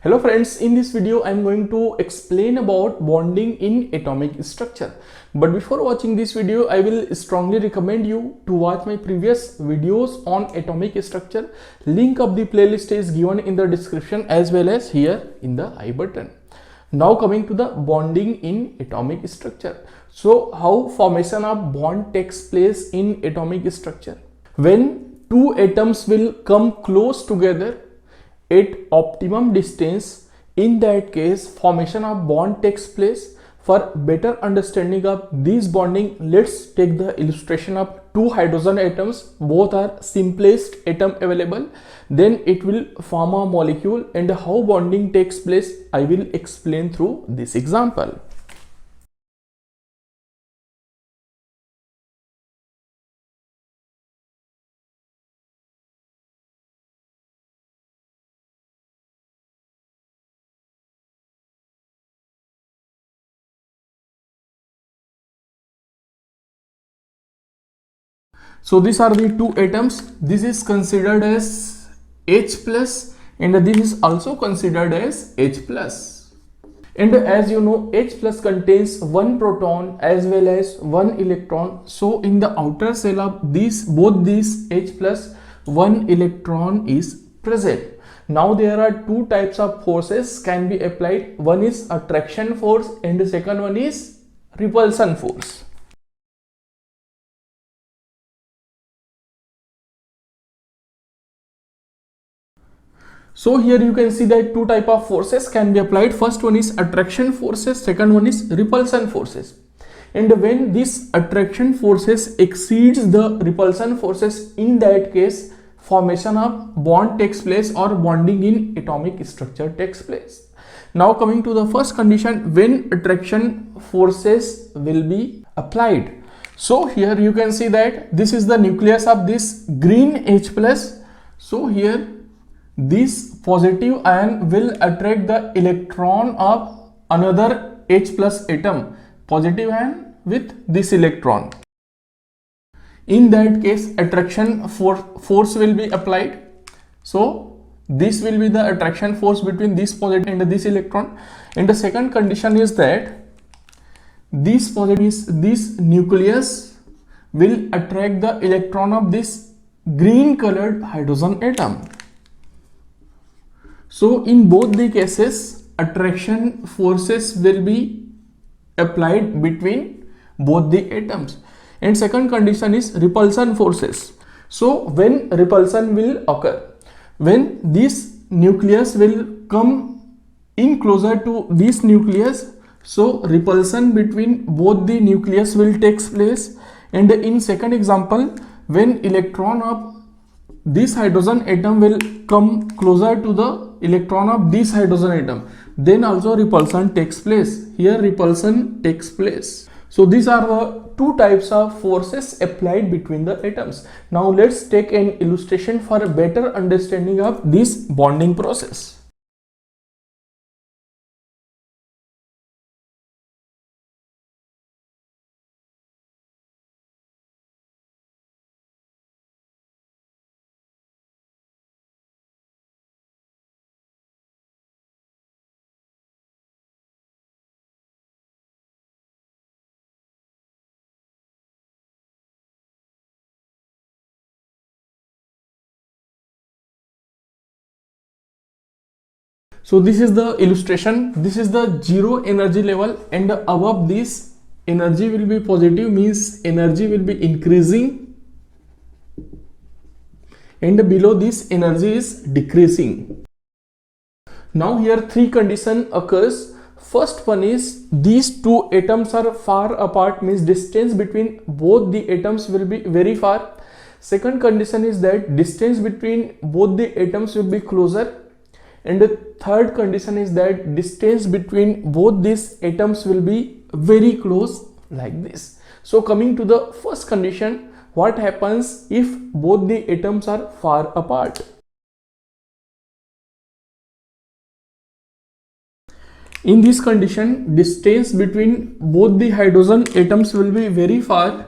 Hello friends, in this video I am going to explain about bonding in atomic structure. But before watching this video, I will strongly recommend you to watch my previous videos on atomic structure. Link of the playlist is given in the description as well as here in the I button. Now coming to the bonding in atomic structure. So how formation of bond takes place in atomic structure? When two atoms will come close together at optimum distance, in that case formation of bond takes place. For better understanding of this bonding, let's take the illustration of two hydrogen atoms. Both are simplest atom available. Then it will form a molecule, and how bonding takes place I will explain through this example. So these are the two atoms. This is considered as H plus and this is also considered as H plus. And as you know, H plus contains one proton as well as one electron. So in the outer shell of both these H plus, one electron is present. Now there are two types of forces can be applied. One is attraction force and the second one is repulsion force. So here you can see that two type of forces can be applied. First one is attraction forces, second one is repulsion forces. And when this attraction forces exceeds the repulsion forces, in that case formation of bond takes place or bonding in atomic structure takes place. Now coming to the first condition, when attraction forces will be applied. So here you can see that this is the nucleus of this green H plus. So here this positive ion will attract the electron of another H plus atom, positive ion with this electron. In that case attraction force will be applied. So this will be the attraction force between this positive and this electron. And the second condition is that this nucleus will attract the electron of this green colored hydrogen atom. So in both the cases attraction forces will be applied between both the atoms. And second condition is repulsion forces. So when repulsion will occur, when this nucleus will come in closer to this nucleus, so repulsion between both the nucleus will take place. And in second example, when electron of this hydrogen atom will come closer to the electron of this hydrogen atom, then also repulsion takes place. Here repulsion takes place. So these are the two types of forces applied between the atoms. Now let's take an illustration for a better understanding of this bonding process. So this is the illustration. This is the zero energy level, and above this energy will be positive, means energy will be increasing, and below this energy is decreasing. Now here three condition occurs. First one is these two atoms are far apart, means distance between both the atoms will be very far. Second condition is that distance between both the atoms will be closer. And the third condition is that distance between both these atoms will be very close, like this. So coming to the first condition, what happens if both the atoms are far apart? In this condition, distance between both the hydrogen atoms will be very far.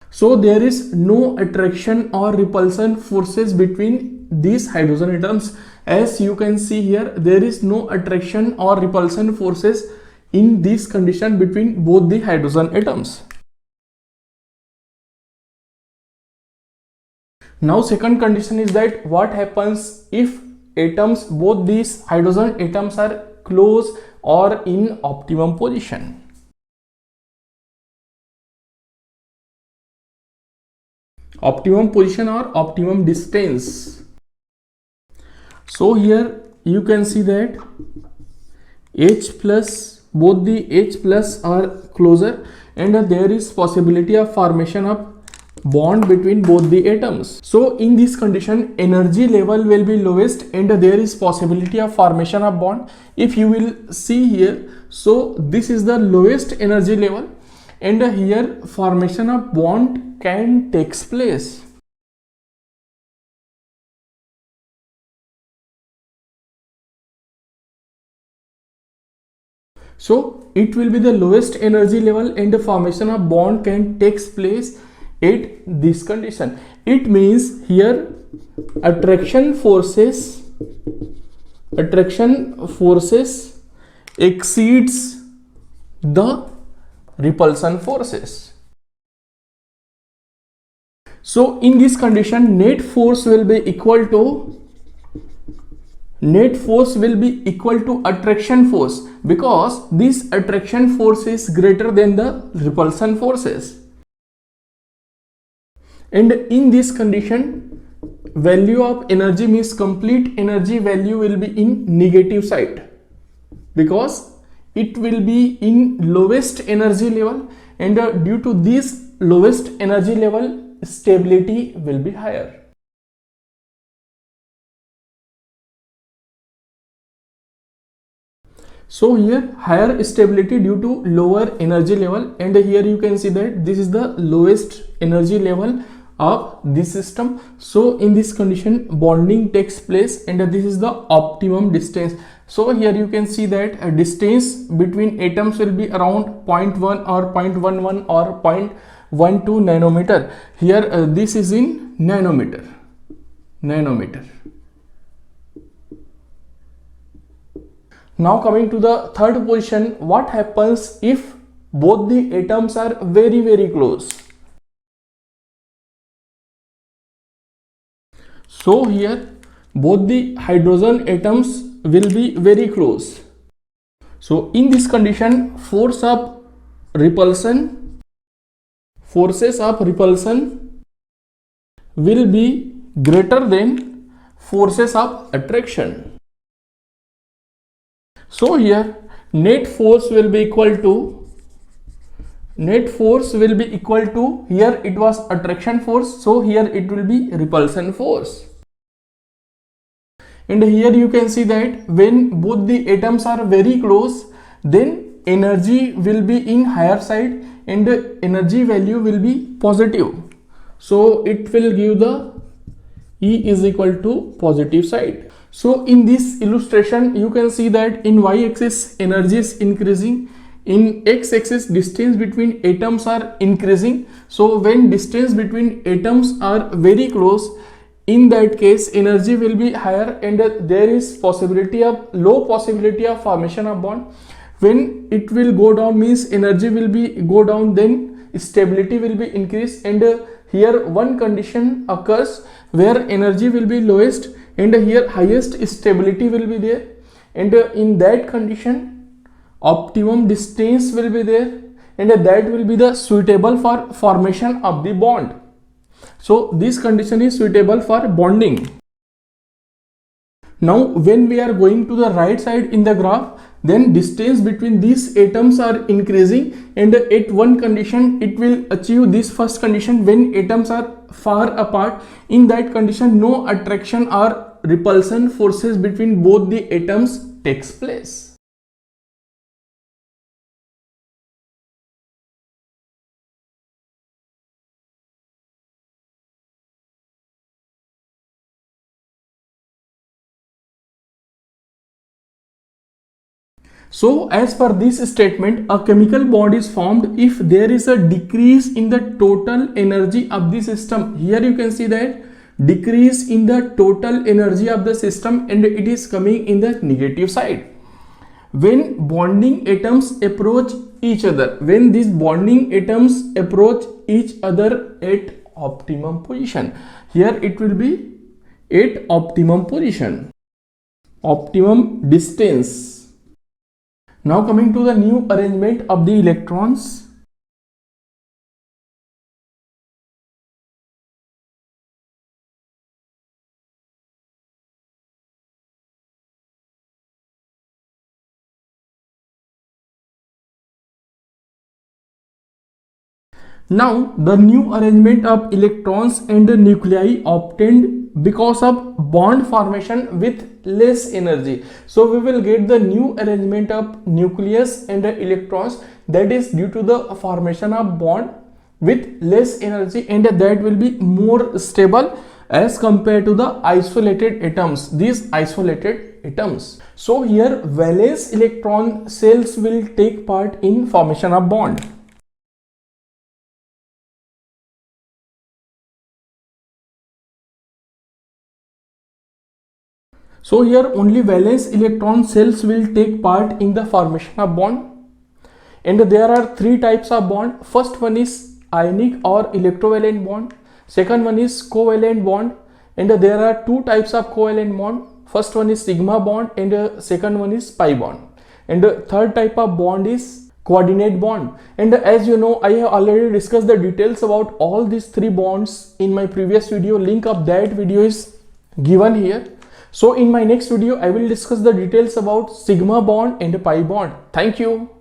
So there is no attraction or repulsion forces between these hydrogen atoms. As you can see here, there is no attraction or repulsion forces in this condition between both the hydrogen atoms. Now second condition is that what happens if atoms, both these hydrogen atoms are close or in optimum position. Optimum position or optimum distance. So here you can see that H plus, both the H plus are closer, and there is possibility of formation of bond between both the atoms. So in this condition, energy level will be lowest and there is possibility of formation of bond. If you will see here, so this is the lowest energy level, and here formation of bond can takes place. So it will be the lowest energy level and the formation of bond can takes place at this condition. It means here attraction forces exceeds the repulsion forces. So in this condition, net force will be equal to attraction force, because this attraction force is greater than the repulsion forces. And in this condition, value of energy means complete energy value will be in negative side, because it will be in lowest energy level, and due to this lowest energy level, stability will be higher. So here higher stability due to lower energy level, and here you can see that this is the lowest energy level of this system. So in this condition, bonding takes place, and this is the optimum distance. So here you can see that a distance between atoms will be around 0.1 or 0.11 or 0.12 nanometer. Here this is in nanometer. Now coming to the third position, what happens if both the atoms are very, very close? So here both the hydrogen atoms will be very close. So in this condition, forces of repulsion will be greater than forces of attraction. So here net force will be equal to, here it was attraction force, so here it will be repulsion force. And here you can see that when both the atoms are very close, then energy will be in higher side and the energy value will be positive. So it will give the E is equal to positive side. So in this illustration, you can see that in y-axis energy is increasing, in x-axis distance between atoms are increasing. So when distance between atoms are very close, in that case energy will be higher and there is low possibility of formation of bond. When it will go down means energy will be go down, then stability will be increased, and here one condition occurs where energy will be lowest and here highest stability will be there, and in that condition optimum distance will be there, and that will be the suitable for formation of the bond. So this condition is suitable for bonding. Now when we are going to the right side in the graph, then distance between these atoms are increasing, and at one condition it will achieve this first condition when atoms are far apart. In that condition, no attraction or repulsion forces between both the atoms takes place. So as per this statement, a chemical bond is formed if there is a decrease in the total energy of the system. Here you can see that decrease in the total energy of the system, and it is coming in the negative side. When bonding atoms approach each other, when these bonding atoms approach each other at optimum position, here it will be at optimum position, optimum distance. Now coming to the new arrangement of the electrons. Now the new arrangement of electrons and the nuclei obtained because of bond formation with less energy. So we will get the new arrangement of nucleus and the electrons, that is due to the formation of bond with less energy, and that will be more stable as compared to the isolated atoms, these isolated atoms. So here valence electron cells will take part in formation of bond. So here only valence electron cells will take part in the formation of bond, and there are three types of bond. First one is ionic or electrovalent bond, second one is covalent bond, and there are two types of covalent bond. First one is sigma bond and the second one is pi bond, and the third type of bond is coordinate bond. And as you know, I have already discussed the details about all these three bonds in my previous video. Link of that video is given here. So in my next video, I will discuss the details about sigma bond and pi bond. Thank you.